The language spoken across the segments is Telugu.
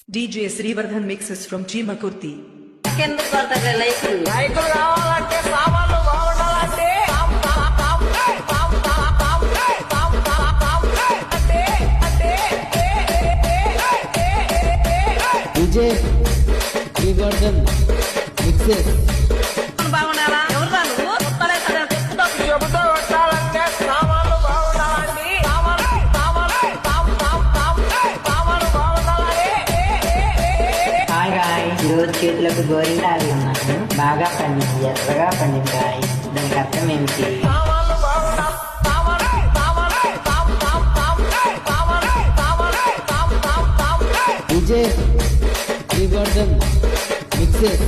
DJ Srivardhan mixes from Chimakurti. ఎందుకు పడతాయి లైకులు కావాలంటే సామాన్లు బాగుండాలంటే విజయ్ శ్రీవర్ధన్ మిక్సెస్ బాగుండాలా ఎవరు నువ్వు చెబుతూ కొట్టాలంటే సామాన్లు బాగుండాలండి సామాన్లు బాగుండాలి. హాయ్ గాయ్, ఈరోజు చేతులకు గోరింటాలు ఉన్నాను. బాగా పండింది, ఎర్రగా పండిందాయి. దానికి అర్థం ఏమిటి? సామాన్లు బాగుండాలి. విజయ్ శ్రీవర్ధన్ మిక్సెస్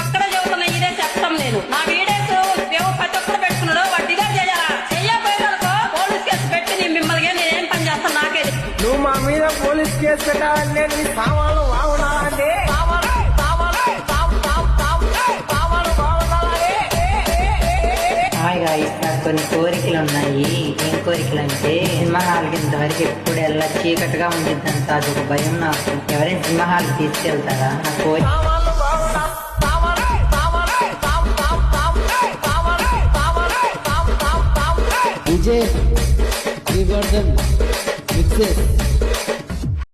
అక్కడ చదువుతున్న ఇదే చెప్తాం నేను నా వీడియోస్ దేవుడు ప్రతి ఒక్కరు పెట్టుకున్నాడు వాడు డిలీట్ చేయాలా చెయ్యపోయేదానికో పోలీస్ కేసు పెట్టి మిమ్మల్ని నేనేం పని చేస్తాను నాకే నువ్వు మా మీద పోలీస్ కేసు పెట్టాలంటే నీ సామాన్లు బాగుండాలండి హాయ్ గాయ్, నాకు కొన్ని కోరికలు ఉన్నాయి. ఏం కోరికలు అంటే సినిమా హాల్కి ఇంతవరకు ఎప్పుడు ఎలా చీకటిగా ఉండిద్దంత అదొక భయం నాకు. ఎవరైనా సినిమా హాల్కి తీసుకెళ్తారా? నా కోరిక విజయ్ శ్రీవర్ధన్ మిక్సెస్